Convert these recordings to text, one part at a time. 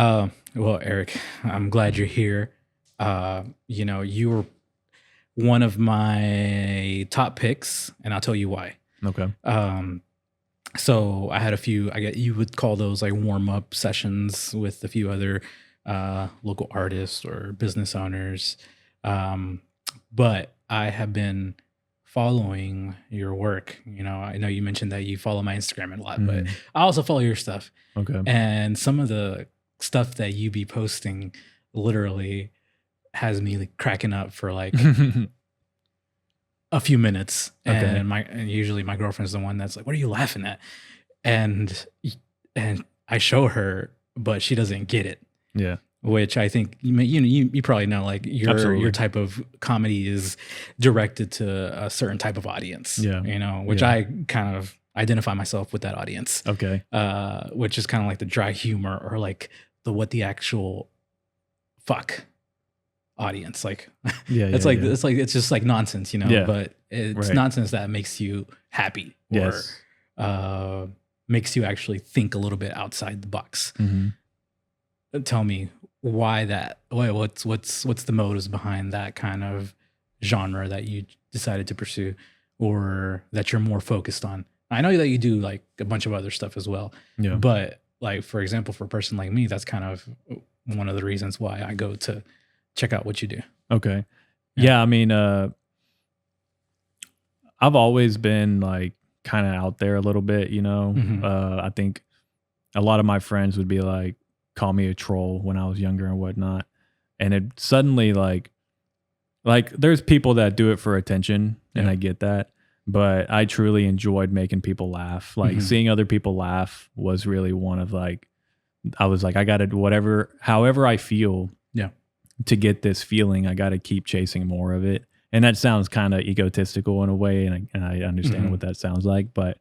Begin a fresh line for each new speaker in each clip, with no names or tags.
Well, Eric, I'm glad you're here. You were one of my top picks, and I'll tell you why.
Okay.
Um, so I had a few, I get you would call those like warm up sessions with a few other local artists or business owners. Um, but I have been following your work. I know you mentioned that you follow my Instagram a lot, but I also follow your stuff.
Okay.
And some of the stuff that you be posting literally has me like cracking up for like a few minutes.
Okay.
And usually my girlfriend's the one that's like, "What are you laughing at?" And and I show her, but she doesn't get it.
Yeah.
Which I think you probably know, like
Absolutely.
your type of comedy is directed to a certain type of audience.
Yeah.
Which
Yeah.
I kind of identify myself with that audience.
Okay.
Which is kind of like the dry humor or like what the actual fuck audience. Like
Yeah.
it's
yeah,
like
yeah.
it's just like nonsense,
Yeah.
but it's
Right.
nonsense that makes you happy or
Yes.
makes you actually think a little bit outside the box.
Mhm.
Tell me why that. What's the motives behind that kind of genre that you decided to pursue, or that you're more focused on? I know that you do like a bunch of other stuff as well,
Yeah.
but like for example, for a person like me, that's kind of one of the reasons why I go to check out what you do.
Okay.
Yeah.
Yeah. I mean, I've always been like kind of out there a little bit,
Mhm.
I think a lot of my friends would be like, call me a troll when I was younger and whatnot. And it suddenly like there's people that do it for attention and
Yeah.
I get that, but I truly enjoyed making people laugh. Like
Mhm.
seeing other people laugh was really one of like, I was like, I got to however I feel
Yeah.
to get this feeling, I got to keep chasing more of it. And that sounds kind of egotistical in a way. And I understand
Mhm.
what that sounds like, but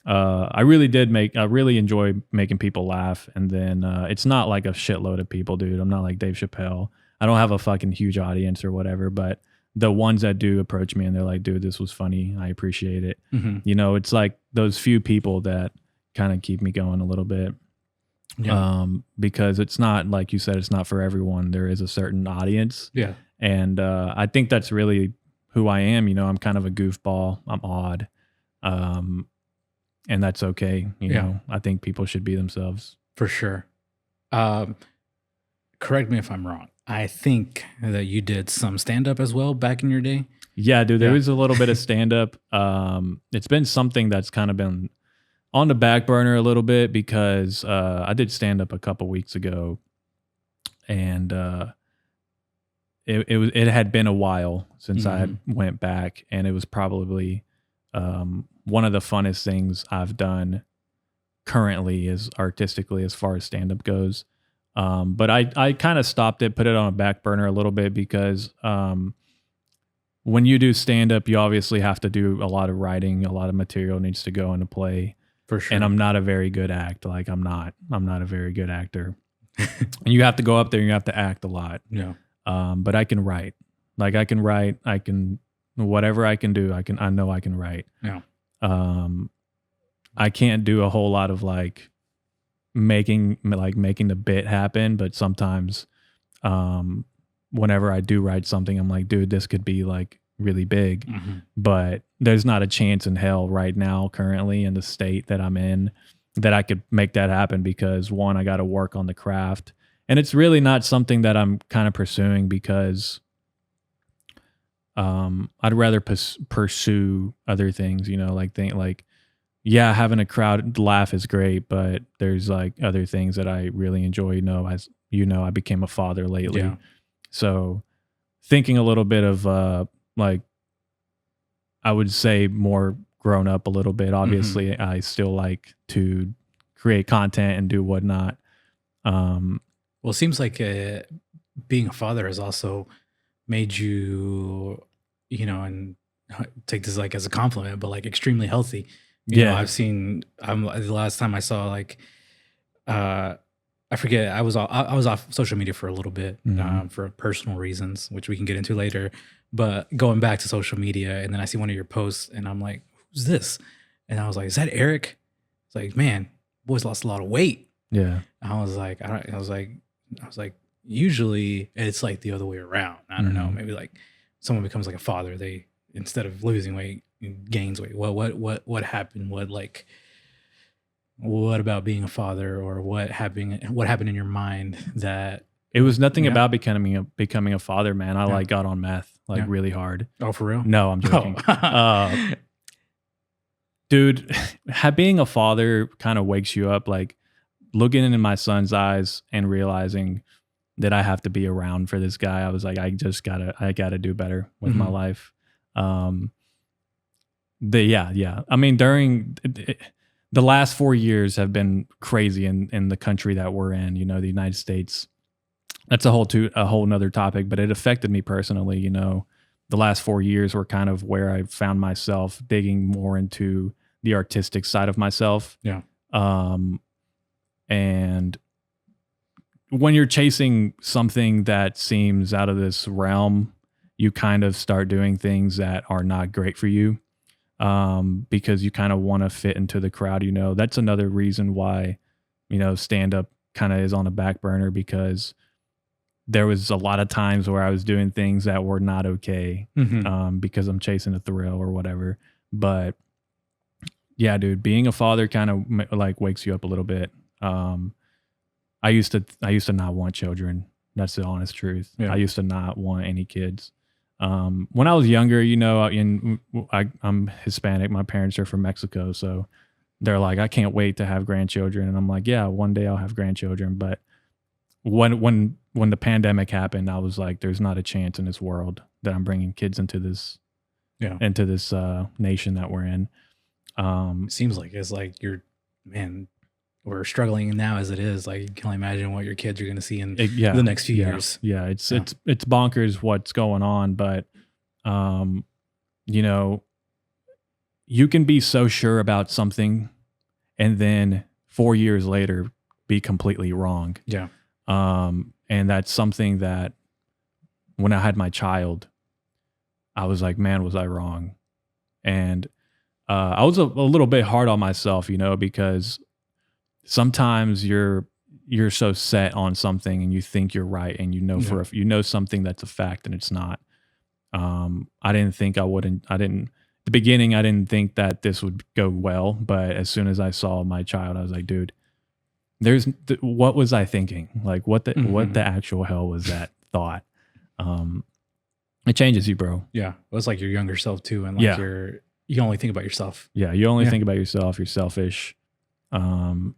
I really enjoy making people laugh. And then it's not like a shitload of people, dude. I'm not like Dave Chappelle. I don't have a fucking huge audience or whatever, but the ones that do approach me and they're like, dude, this was funny. I appreciate it.
Mhm.
It's like those few people that kind of keep me going a little bit.
Yeah.
Because it's not, like you said, it's not for everyone. There is a certain audience.
Yeah.
And I think that's really who I am. I'm kind of a goofball. I'm odd. And that's okay.
Yeah.
I think people should be themselves.
For sure. Correct me if I'm wrong. I think that you did some stand up as well back in your day.
Yeah, dude, there
Yeah.
is a little bit of stand up. It's been something that's kind of been on the back burner a little bit because I did stand up a couple weeks ago, and it had been a while since I had went back, and it was probably one of the funnest things I've done currently is artistically as far as stand up goes. But I kind of stopped it, put it on a back burner a little bit because when you do stand up, you obviously have to do a lot of writing, a lot of material needs to go into play.
For sure.
And I'm not a very good actor. Like I'm not a very good actor. And you have to go up there and you have to act a lot.
Yeah.
But I can write. Like I can write, whatever I can do, I know I can write.
Yeah.
I can't do a whole lot of like making the bit happen, but sometimes whenever I do write something, I'm like, dude, this could be like really big, but there's not a chance in hell right now currently in the state that I'm in that I could make that happen because one, I got to work on the craft, and it's really not something that I'm kind of pursuing because I'd rather pursue other things, yeah, having a crowd laugh is great, but there's like other things that I really enjoy. As I became a father lately.
Yeah.
So thinking a little bit of like, I would say more grown up a little bit. Obviously, I still like to create content and do whatnot.
Well, it seems like being a father has also made you, and take this like as a compliment, but like extremely healthy. I've seen. The last time I saw like, I forget. I was off social media for a little bit for personal reasons, which we can get into later. But going back to social media, and then I see one of your posts, and I'm like, "Who's this?" And I was like, "Is that Eric?" It's like, man, boy's lost a lot of weight.
Yeah.
I was like, usually it's like the other way around. I don't know. Maybe like someone becomes like a father, they, instead of losing weight, gains weight. Well, what happened? What about being a father, or what happened in your mind that
It was nothing about becoming a father, man. I like got on meth really hard.
Oh, for real?
No, I'm joking. Dude, being a father kind of wakes you up, like looking into my son's eyes and realizing that I have to be around for this guy. I was like, I gotta do better with my life. I mean, during the last 4 years have been crazy in the country that we're in, you know, the United States. That's a whole nother topic, but it affected me personally. You know, the last 4 years were kind of where I found myself digging more into the artistic side of myself.
Yeah.
And when you're chasing something that seems out of this realm, you kind of start doing things that are not great for you. Because you kind of want to fit into the crowd, you know. That's another reason why, you know, stand up kind of is on a back burner, because there was a lot of times where I was doing things that were not okay, because I'm chasing a thrill or whatever. But yeah, dude, being a father kind of like wakes you up a little bit. I used to not want children. That's the honest truth.
Yeah.
I used to not want any kids. When I was younger, you know, I'm Hispanic. My parents are from Mexico, so they're like, I can't wait to have grandchildren, and I'm like, yeah, one day I'll have grandchildren. But when the pandemic happened, I was like, there's not a chance in this world that I'm bringing kids into this nation that we're in.
It seems like it's like we're struggling now as it is. Like, you can only imagine what your kids are going to see in the next few years.
Yeah, it's bonkers what's going on, but you know, you can be so sure about something and then 4 years later be completely wrong.
Yeah.
And that's something that when I had my child, I was like, man, was I wrong? And I was a little bit hard on myself, you know, because sometimes you're so set on something and you think you're right, and you know you know something that's a fact and it's not. I didn't think the beginning, I didn't think that this would go well, but as soon as I saw my child, I was like, dude, what was I thinking? Like, what the actual hell was that thought? It changes you, bro.
Yeah. It was like your younger self too. And like you only think about yourself.
Yeah. You only think about yourself. You're selfish. And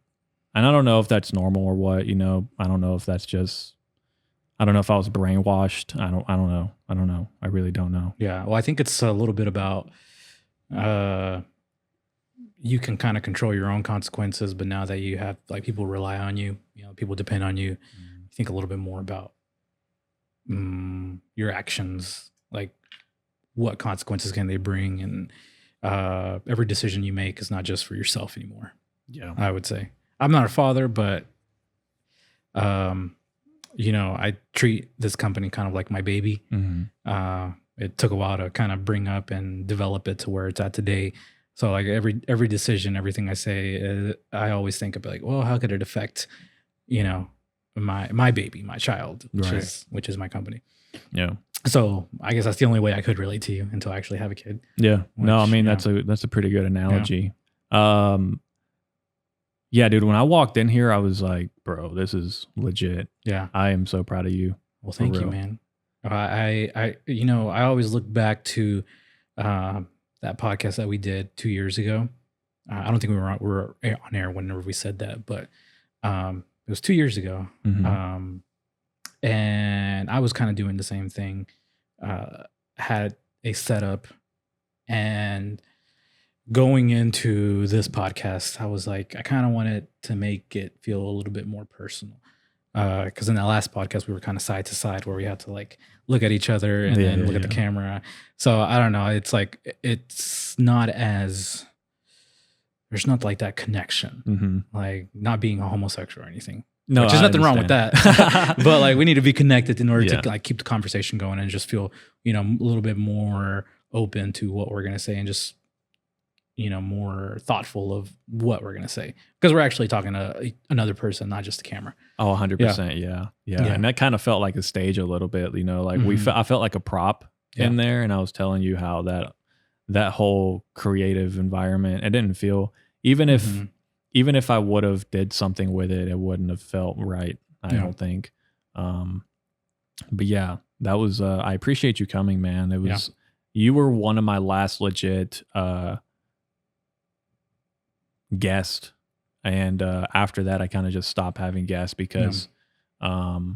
I don't know if that's normal or what, you know. I don't know if that's just, I don't know if I was brainwashed. I don't know. I really don't know.
Yeah. Well, I think it's a little bit about, you can kind of control your own consequences, but now that you have like people rely on you, you know, people depend on you, you think a little bit more about your actions, like what consequences can they bring, and every decision you make is not just for yourself anymore.
Yeah,
I would say. I'm not a father, but you know, I treat this company kind of like my baby. It took a while to kind of bring up and develop it to where it's at today. So like every decision, everything I say, I always think of like, well, how could it affect, you know, my baby, my child, which is my company.
Yeah.
So I guess that's the only way I could relate to you until I actually have a kid.
Yeah. No, I mean, that's a pretty good analogy. Yeah, dude, when I walked in here, I was like, bro, this is legit.
Yeah.
I am so proud of you.
Well, thank you, man. I you know, I always look back to that podcast that we did 2 years ago. I don't think we were on air whenever we said that, but it was 2 years ago. And I was kind of doing the same thing. Had a setup, and going into this podcast, I was like, I kind of wanted to make it feel a little bit more personal. Because in that last podcast, we were kind of side to side where we had to like look at each other and then look at the camera. So I don't know. It's like, it's not as, there's not like that connection, like not being a homosexual or anything. No, there's nothing wrong with that. But like, we need to be connected in order to like keep the conversation going and just feel, you know, a little bit more open to what we're going to say, and just, more thoughtful of what we're going to say, because we're actually talking to another person, not just the camera.
Oh, 100%. Yeah. And that kind of felt like a stage a little bit, like I felt like a prop in there. And I was telling you how that whole creative environment, it didn't feel, even if I would have did something with it, it wouldn't have felt right. I don't think. But yeah, that was, I appreciate you coming, man. It was, you were one of my last legit, guest, and after that I kind of just stopped having guests because I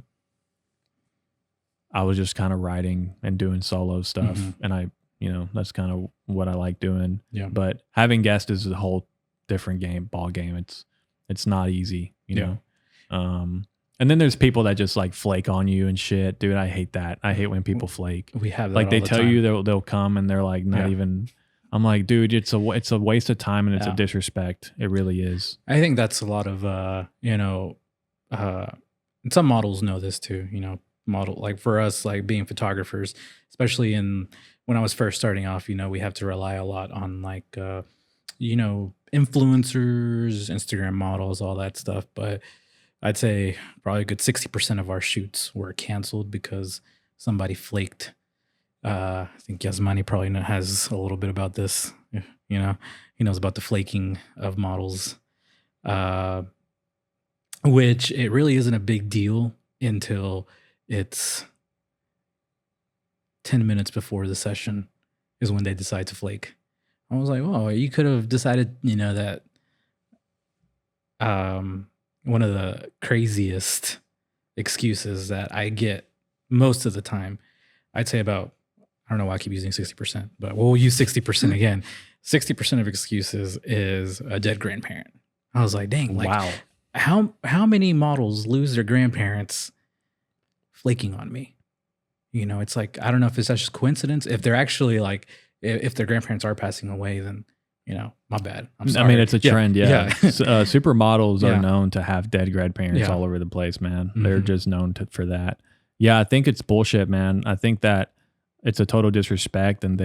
was just kind of writing and doing solo stuff, and I that's kind of what I like doing. But having guests is a whole different ball game. It's not easy, you know. And then there's people that just like flake on you and shit, dude. I hate that. I hate when people flake.
We have that
like
all
they
the
tell
time.
you they'll come and they're like not even. I'm like, dude, it's a waste of time and it's a disrespect. It really is.
I think that's a lot of and some models know this too. Like for us, like being photographers, especially when I was first starting off, we have to rely a lot on like influencers, Instagram models, all that stuff. But I'd say probably a good 60% of our shoots were canceled because somebody flaked. I think Yasmani probably has a little bit about this. He knows about the flaking of models, which it really isn't a big deal until it's 10 minutes before the session is when they decide to flake. I was like, oh, you could have decided, that one of the craziest excuses that I get most of the time, I'd say about, I don't know why I keep using 60%, but we'll use 60% again. 60% of excuses is a dead grandparent. I was like, dang, like,
wow.
How many models lose their grandparents flaking on me? It's like, I don't know if it's just coincidence. If they're actually like, if their grandparents are passing away, then, my bad. I'm sorry.
I mean, it's a trend. Supermodels are known to have dead grandparents all over the place, man. They're just known for that. Yeah, I think it's bullshit, man. I think that it's a total disrespect, and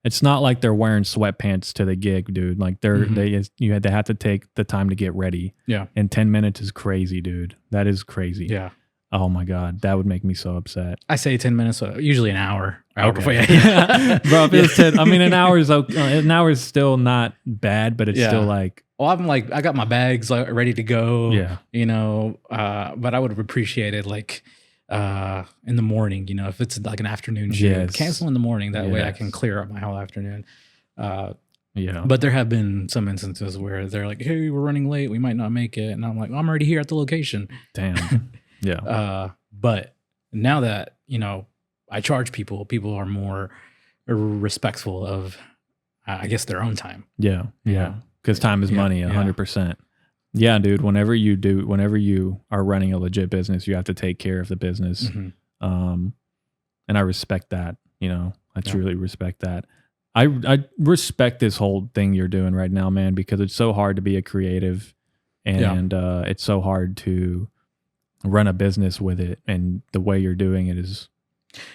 it's not like they're wearing sweatpants to the gig, dude. Like they have to take the time to get ready. Yeah. And 10 minutes is crazy, dude. That is crazy. Yeah. Oh my God, that would make me so upset.
I say 10 minutes, usually an hour. Before,
Bro, if it was 10, an hour is okay. An hour is still not bad, but it's still like.
Well, I'm like, I got my bags like ready to go. Yeah. But I would have appreciated like in the morning, if it's like an afternoon shoot, cancel in the morning. That way I can clear up my whole afternoon. But there have been some instances where they're like, hey, we're running late. We might not make it. And I'm like, I'm already here at the location.
Damn. Yeah.
But now that, I charge people are more respectful of, I guess, their own time.
Yeah. Yeah. Because time is money, 100%. Yeah, dude. Whenever you are running a legit business, you have to take care of the business. And I respect that, I truly respect that. I respect this whole thing you're doing right now, man, because it's so hard to be a creative and it's so hard to run a business with it, and the way you're doing it is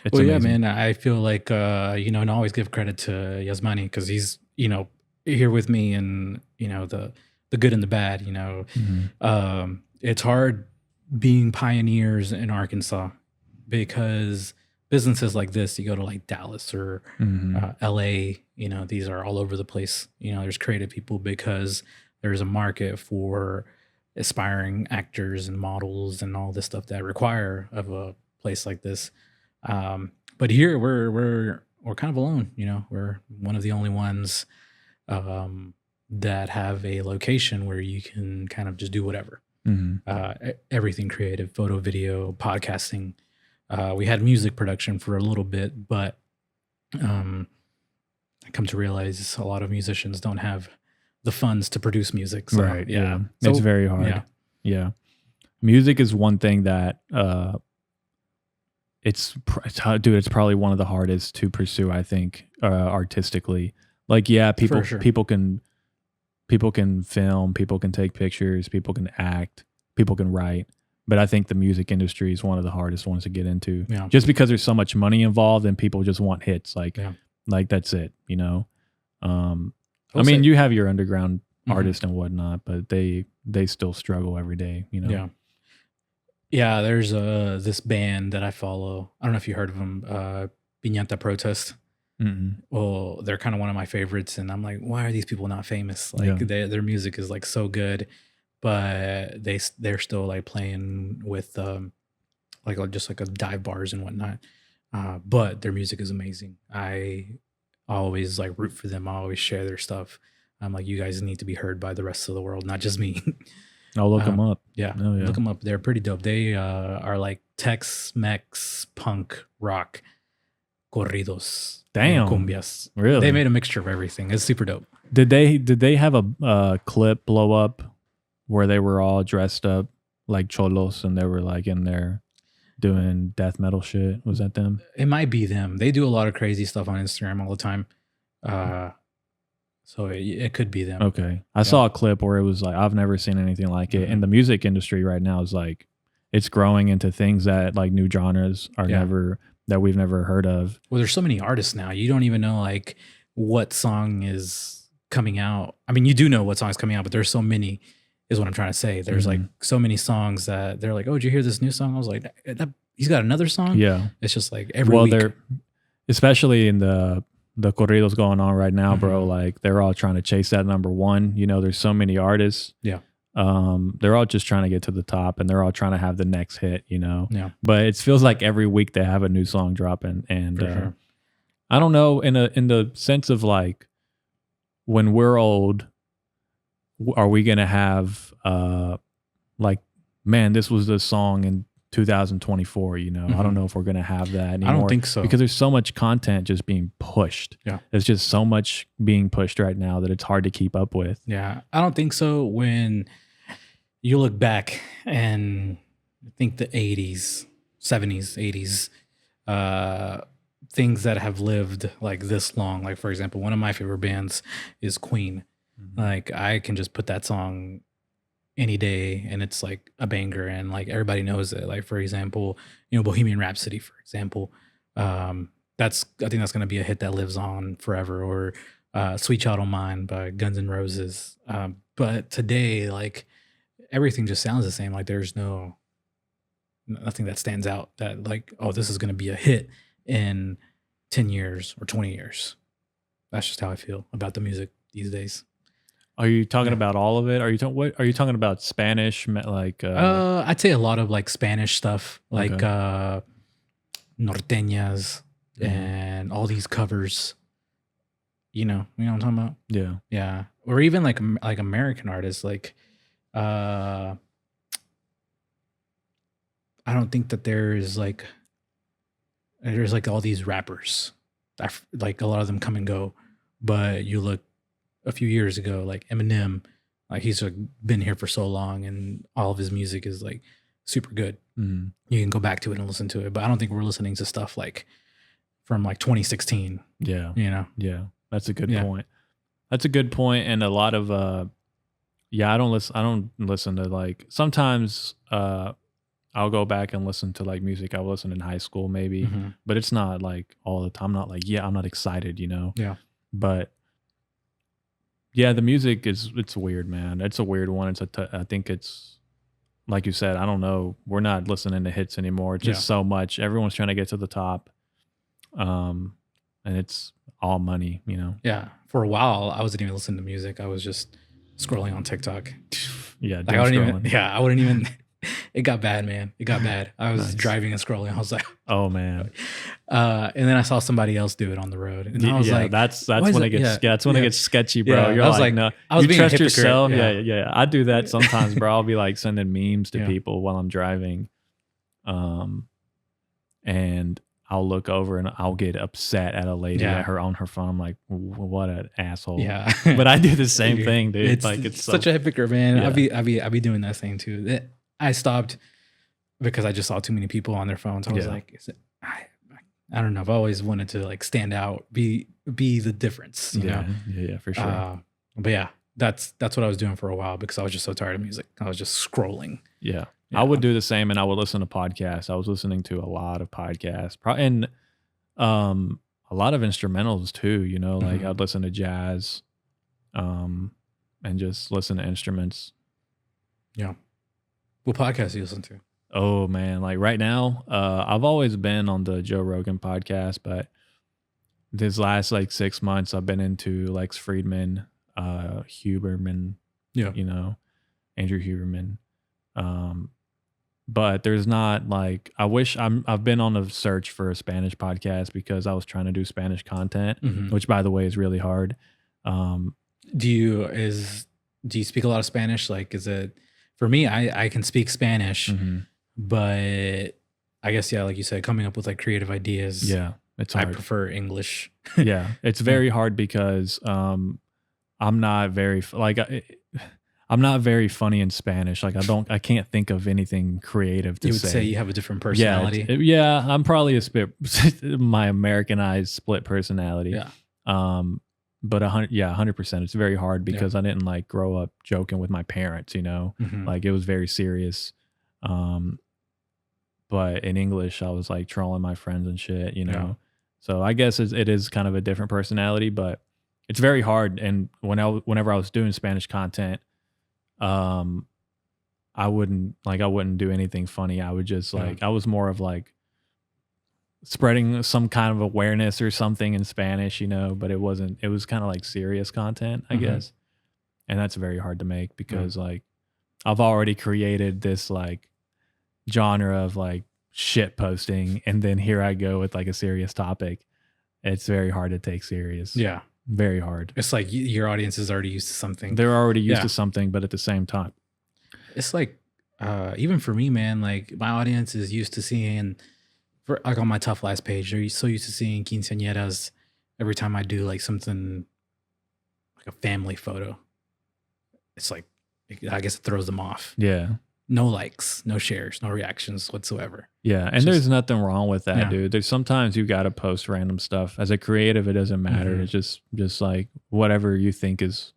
it's amazing.
Yeah, man, I feel like and I always give credit to Yasmani because he's here with me, and the good and the bad. It's hard being pioneers in Arkansas because businesses like this, you go to like Dallas or LA, these are all over the place. There's creative people because there's a market for aspiring actors and models and all this stuff that require of a place like this. But here we're kind of alone, we're one of the only ones that have a location where you can kind of just do whatever. Everything creative, photo, video, podcasting. We had music production for a little bit, but I come to realize a lot of musicians don't have the funds to produce music. So,
right. Yeah. So, it's very hard. Yeah. Music is one thing that it's probably one of the hardest to pursue, I think, artistically. Like, people can film, people can take pictures, people can act, people can write. But I think the music industry is one of the hardest ones to get into, just because there's so much money involved and people just want hits. Like that's it, I mean, you have your underground
Mhm.
artists and whatnot, but they still struggle every day, you know?
Yeah. Yeah, there's this band that I follow. I don't know if you heard of them, Piñata Protest.
Mm-mm.
Well, they're kind of one of my favorites, and I'm like, why are these people not famous?
Yeah.
Like their music is like so good, but they're still like playing with like just like a dive bars and whatnot. But their music is amazing. I always like root for them. I always share their stuff. I'm like, you guys need to be heard by the rest of the world, not just me.
I'll look them up.
Yeah,
Oh, yeah.
look them up. They're pretty dope. They are like Tex-Mex punk rock corridos,
Damn.
cumbias.
Really?
They made a mixture of everything. It's super dope.
Did they have a clip blow up where they were all dressed up like cholos and they were like in there doing death metal shit? Was that them?
It might be them. They do a lot of crazy stuff on Instagram all the time. So it could be them.
Okay. I saw a clip where it was like, I've never seen anything like it. And the music industry right now is like, it's growing into things that like new genres are that we've never heard of.
Well, there's so many artists now. You don't even know like what song is coming out. I mean, you do know what song is coming out, but there's so many is what I'm trying to say. There's like so many songs that they're like, oh, did you hear this new song? I was like, he's got another song?
Yeah.
It's just like every week.
They're, especially in the corridos going on right now, bro, like they're all trying to chase that number one. You know, there's so many artists.
Yeah.
They're all just trying to get to the top and they're all trying to have the next hit, you know?
Yeah.
But it feels like every week they have a new song dropping. And
sure.
I don't know, in the sense of like, when we're old, are we going to have like, man, this was the song in 2024, you know? I don't know if we're going to have that anymore.
I don't think so.
Because there's so much content just being pushed.
Yeah.
There's just so much being pushed right now that it's hard to keep up with.
Yeah. I don't think so. When you look back and think the 80s, 70s, 80s, things that have lived like this long, like for example, one of my favorite bands is Queen. Like I can just put that song any day and it's like a banger and like everybody knows it. Like for example, you know, Bohemian Rhapsody, for example. I think that's going to be a hit that lives on forever. Or Sweet Child O' Mine by Guns N' Roses. But today, like everything just sounds the same. Like there's nothing that stands out that like, oh, this is going to be a hit in 10 years or 20 years. That's just how I feel about the music these days.
Are you talking about all of it? Are you talking about Spanish? Like,
I'd say a lot of like Spanish stuff, like norteñas and all these covers. You know what I'm talking about?
Yeah,
yeah. Or even like American artists. Like, I don't think that there's like all these rappers. Like a lot of them come and go, but you look a few years ago, like Eminem, like he's like been here for so long and all of his music is like super good. You can go back to it and listen to it, but I don't think we're listening to stuff like from like 2016.
Yeah.
You know?
Yeah. That's a good point. That's a good point. And a lot of, I don't listen to like, sometimes, I'll go back and listen to like music I listened in high school maybe, but it's not like all the time. I'm not like, I'm not excited, you know?
Yeah.
But yeah, the music it's weird, man. It's a weird one. I think it's, like you said, I don't know. We're not listening to hits anymore. It's just so much. Everyone's trying to get to the top. And it's all money, you know?
Yeah. For a while, I wasn't even listening to music. I was just scrolling on TikTok.
Yeah.
Like, I wouldn't even, it got bad, man. It got bad. I was driving and scrolling. I was like,
oh man.
And then I saw somebody else do it on the road. And I was like,
that's when it gets sketchy, bro.
Yeah,
You're like, no,
I was
you
being
trust
a hypocrite.
yourself. Yeah. I do that sometimes, bro. I'll be like sending memes to people while I'm driving. And I'll look over and I'll get upset at a lady at her on her phone. I'm like, what an asshole.
Yeah.
But I do the same thing, dude.
It's such a hypocrite, man. Yeah. I'd be doing that thing too. I stopped because I just saw too many people on their phones. I was like, I don't know. I've always wanted to like stand out, be the difference. You know?
Yeah, for sure.
But yeah, that's what I was doing for a while because I was just so tired of music. I was just scrolling.
Yeah. I would do the same, and I would listen to podcasts. I was listening to a lot of podcasts, and a lot of instrumentals too. You know, like I'd listen to jazz. and just listen to instruments.
Yeah. What podcast do you listen to?
Oh man, like right now, I've always been on the Joe Rogan podcast, but this last like 6 months, I've been into Lex Friedman, Huberman,
Yeah.
you know, Andrew Huberman. But there's not like I've been on a search for a Spanish podcast because I was trying to do Spanish content, which by the way is really hard.
Do you speak a lot of Spanish? Like, is it for me? I can speak Spanish, but I guess like you said, coming up with like creative ideas.
Yeah, it's hard.
I prefer English.
Yeah, it's very hard because I'm not very I'm not very funny in Spanish. Like I can't think of anything creative to say.
You would say you have a different personality.
Yeah, I'm probably my Americanized split personality.
Yeah.
But 100%. It's very hard because I didn't like grow up joking with my parents, like it was very serious. But in English, I was like trolling my friends and shit,
Yeah.
So I guess it is kind of a different personality, but it's very hard. And whenever I was doing Spanish content, I wouldn't do anything funny. I would just I was more of like spreading some kind of awareness or something in Spanish, but it was kind of like serious content, I guess. And that's very hard to make because like I've already created this like genre of like shit posting, and then here I go with like a serious topic. It's very hard to take serious.
Yeah.
Very hard.
It's like your audience is already used to something.
They're already used to something, but at the same time,
it's like even for me, man, like my audience is used to seeing, like on my Tough Lies page, they're so used to seeing quinceañeras every time I do like something like a family photo. It's like, I guess it throws them off.
Yeah.
No likes, no shares, no reactions whatsoever.
Yeah, and there's nothing wrong with that, dude. There's sometimes you got to post random stuff. As a creative, it doesn't matter. It's just like whatever you think is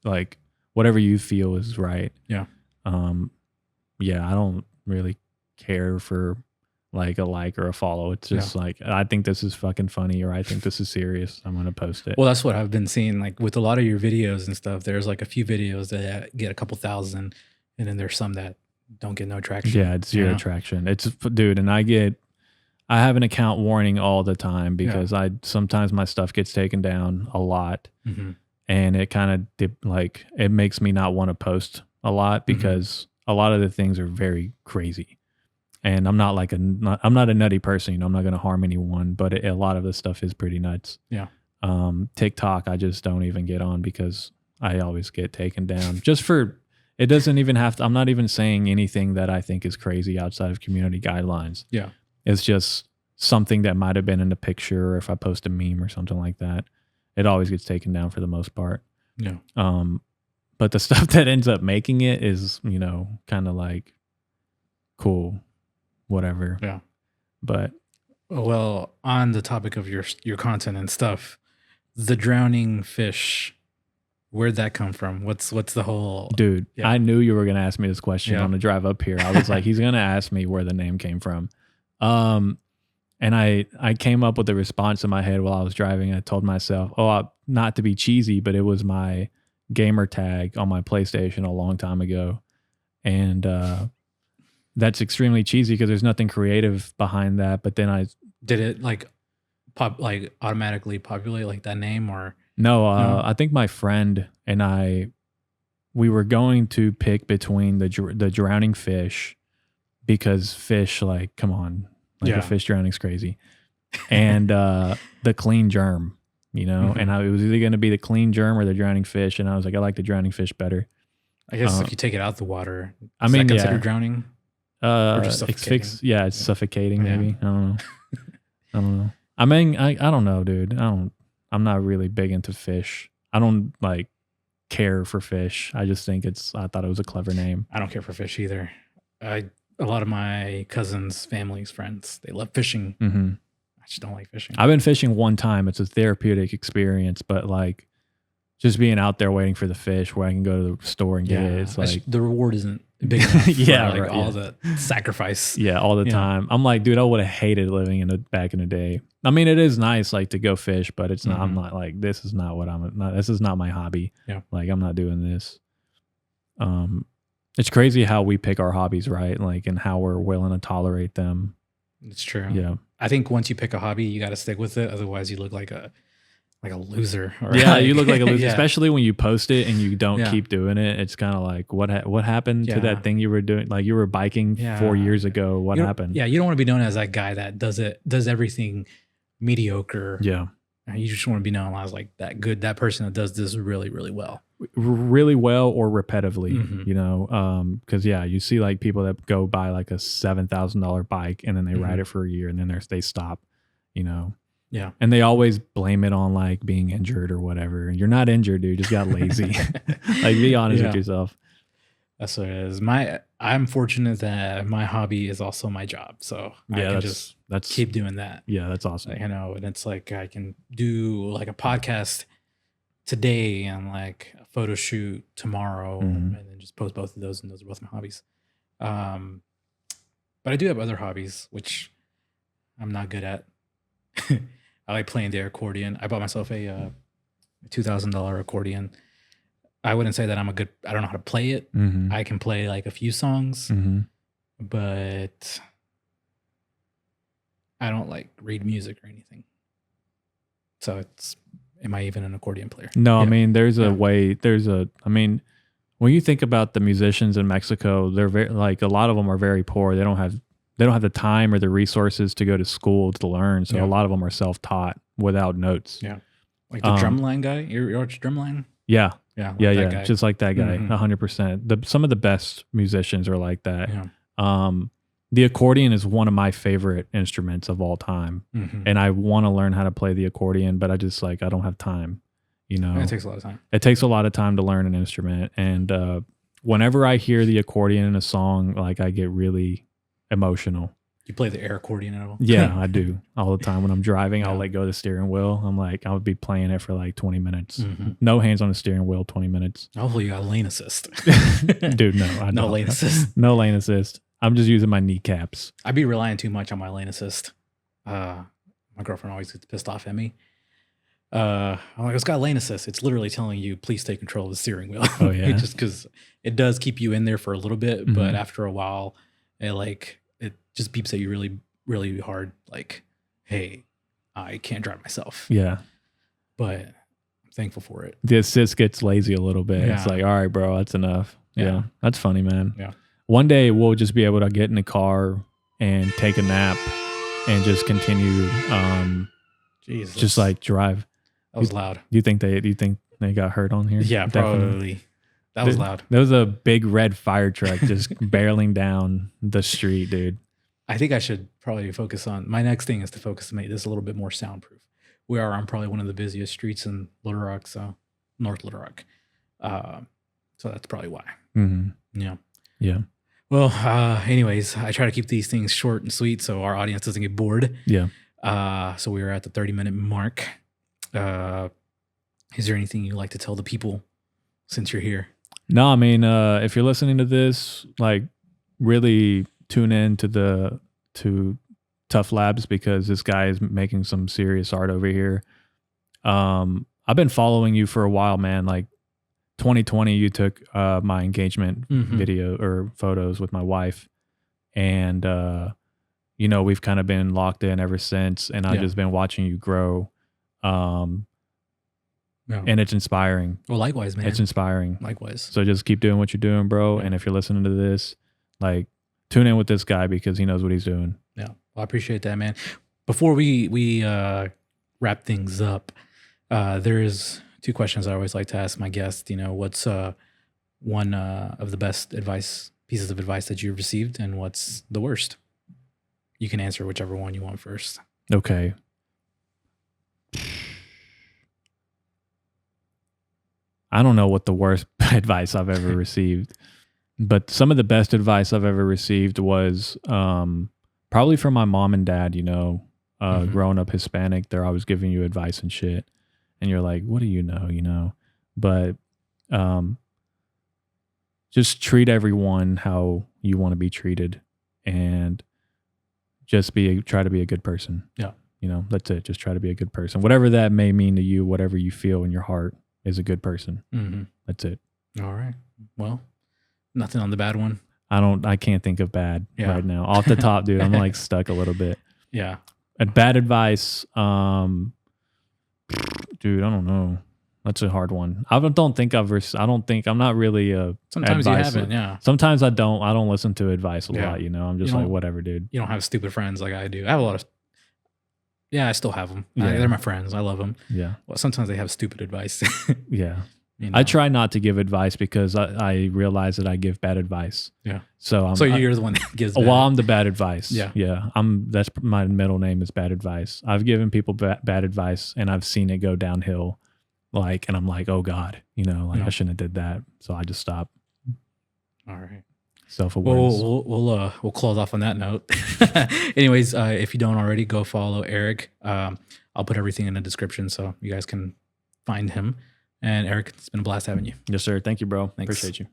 like whatever you feel is right.
Yeah.
Yeah, I don't really care for like a like or a follow. It's just like I think this is fucking funny or I think this is serious. I'm gonna post it.
Well, that's what I've been seeing. Like with a lot of your videos and stuff, there's like a few videos that get a couple thousand, and then there's some that don't get no traction.
Yeah, it's zero traction. It's dude, and I have an account warning all the time because sometimes my stuff gets taken down a lot, and it kind of like it makes me not want to post a lot because a lot of the things are very crazy, and I'm not a nutty person. I'm not going to harm anyone, but a lot of the stuff is pretty nuts.
Yeah.
TikTok, I just don't even get on because I always get taken down just for. It doesn't even have to, I'm not even saying anything that I think is crazy outside of community guidelines.
Yeah.
It's just something that might have been in a picture or if I post a meme or something like that. It always gets taken down for the most part.
Yeah.
But the stuff that ends up making it is, kind of like cool, whatever.
Yeah.
But.
Well, on the topic of your content and stuff, the drowning fish, where'd that come from? What's the whole...
Dude, I knew you were going to ask me this question on the drive up here. I was like, he's going to ask me where the name came from. And I came up with a response in my head while I was driving. I told myself, not to be cheesy, but it was my gamer tag on my PlayStation a long time ago. And that's extremely cheesy because there's nothing creative behind that. But then
Did it like automatically populate like that name or...
No, I think my friend and we were going to pick between the drowning fish because fish, like, come on, like a fish drowning's crazy, and the clean germ, and it was either going to be the clean germ or the drowning fish, and I was like, I like the drowning fish better.
I guess if you take it out the water,
is that
considered drowning?
Or just suffocating? It's suffocating maybe. I don't know. I mean, I don't know, dude. I'm not really big into fish. I don't like care for fish. I just think I thought it was a clever name.
I don't care for fish either. A lot of my cousins, families, friends, they love fishing. I just don't like fishing.
I've been fishing one time. It's a therapeutic experience, but like just being out there waiting for the fish where I can go to the store and get it. It's like
the reward isn't big enough.
Yeah,
for like
right,
all the sacrifice.
yeah, all the
Yeah.
time. I'm like, dude, I would have hated living back in the day. I mean, it is nice like to go fish, but it's not. I'm not like this is not what I'm. Not, this is not my hobby.
Yeah.
Like I'm not doing this. It's crazy how we pick our hobbies, right? Like, and how we're willing to tolerate them.
It's true.
Yeah.
I think once you pick a hobby, you got to stick with it. Otherwise, you look like a loser. Or
Yeah, you look like a loser,
Yeah.
especially when you post it and you don't
Yeah.
keep doing it. It's kind of like what happened to
Yeah.
that thing you were doing? Like you were biking 4 years ago. What happened?
Yeah, you don't want to be known as that guy that does everything mediocre.
Yeah.
You just want to be known as like that person that does this really, really well.
Really well or repetitively,
Mhm.
you know, because you see like people that go buy like a $7,000 bike and then they ride it for a year and then they stop, you know.
Yeah.
And they always blame it on like being injured or whatever. And you're not injured, dude. You just got lazy. Like be honest with yourself.
That's what it is. I'm fortunate that my hobby is also my job, so I can just keep doing that.
Yeah, that's awesome.
You know, and it's like I can do like a podcast today and like a photo shoot tomorrow, and then just post both of those, and those are both my hobbies. But I do have other hobbies which I'm not good at. I like playing the accordion. I bought myself a $2,000 accordion. I wouldn't say that I don't know how to play it. I can play like a few songs, but I don't like read music or anything. So am I even an accordion player?
No, I mean, I mean, when you think about the musicians in Mexico, they're very, like a lot of them are very poor. They don't have the time or the resources to go to school to learn. So a lot of them are self-taught without notes.
Yeah. Like the drumline guy. You watch drumline?
Yeah.
Yeah. Like
Yeah.
that guy.
Just like that guy. 100%. Some of the best musicians are like that.
Yeah.
The accordion is one of my favorite instruments of all time. And I want to learn how to play the accordion, but I don't have time. You know,
It takes a lot of time.
It takes a lot of time to learn an instrument. And whenever I hear the accordion in a song, like I get really emotional.
You play the air accordion at all?
Yeah, I do all the time. When I'm driving, I'll let go of the steering wheel. I'm like, I would be playing it for like 20 minutes. No hands on the steering wheel, 20 minutes.
Hopefully you got lane assist.
Dude, no. I
No
don't.
lane assist.
No lane assist. I'm just using my kneecaps.
I'd be relying too much on my lane assist. My girlfriend always gets pissed off at me. I'm like, it's got lane assist. It's literally telling you, please take control of the steering wheel.
Oh, yeah?
Just because it does keep you in there for a little bit, but after a while, it just beeps at you really, really hard. Like, hey, I can't drive myself.
Yeah.
But I'm thankful for it.
The assist gets lazy a little bit.
Yeah.
It's like, all right, bro, that's enough. Yeah. That's funny, man.
Yeah.
One day we'll just be able to get in the car and take a nap and just continue
Jesus.
just like drive.
That was loud.
Do you think they got hurt on here?
Yeah,
Definitely.
probably. That was loud.
There was a big red fire truck just barreling down the street, dude.
I think I should probably focus on my next thing is to focus to make this a little bit more soundproof. We are on probably one of the busiest streets in Little Rock, so North Little Rock. So that's probably why. Yeah.
Yeah.
Well, anyways, I try to keep these things short and sweet so our audience doesn't get bored.
Yeah.
So we are at the 30-minute mark. Is there anything you'd like to tell the people since you're here?
No, I mean, if you're listening to this, like really tune in to Tough Labs because this guy is making some serious art over here. I've been following you for a while, man. Like 2020, you took my engagement video or photos with my wife. And, we've kind of been locked in ever since. And I've just been watching you grow. And it's inspiring.
Well, likewise, man.
It's inspiring.
Likewise.
So just keep doing what you're doing, bro. And if you're listening to this, like tune in with this guy because he knows what he's doing.
Yeah. Well, I appreciate that, man. Before we wrap things up, there's two questions I always like to ask my guests. What's one of the best pieces of advice that you've received, and what's the worst? You can answer whichever one you want first.
Okay. I don't know what the worst advice I've ever received, but some of the best advice I've ever received was probably from my mom and dad. Growing up Hispanic, they're always giving you advice and shit, and you're like, "What do you know?" but just treat everyone how you want to be treated, and just try to be a good person.
Yeah.
You know, that's it. Just try to be a good person. Whatever that may mean to you, whatever you feel in your heart is a good person.
Mm-hmm.
That's it.
All right. Well, nothing on the bad one.
I can't think of bad right now. Off the top, dude, I'm like stuck a little bit.
Yeah.
And bad advice, dude, I don't know. That's a hard one. I'm not really a
Sometimes
advisor.
you haven't, yeah.
Sometimes I don't listen to advice a lot, you know. I'm just like, whatever, dude.
You don't have stupid friends like I do. I have a lot of, I still have them.
Yeah.
They're my friends. I love them.
Yeah.
Well, sometimes they have stupid advice.
Yeah.
You know?
I try not to give advice because I realize that I give bad advice.
Yeah.
So
you're the one that gives bad.
Well, I'm the bad advice.
Yeah.
Yeah. That's my middle name is bad advice. I've given people bad advice and I've seen it go downhill. And I'm like, oh God, you know, I shouldn't have did that. So I just stop.
All right.
Self-awareness.
We'll close off on that note. Anyways, if you don't already, go follow Erick. I'll put everything in the description so you guys can find him. And Erick, it's been a blast having you.
Yes, sir. Thank you, bro.
Thanks.
Appreciate you.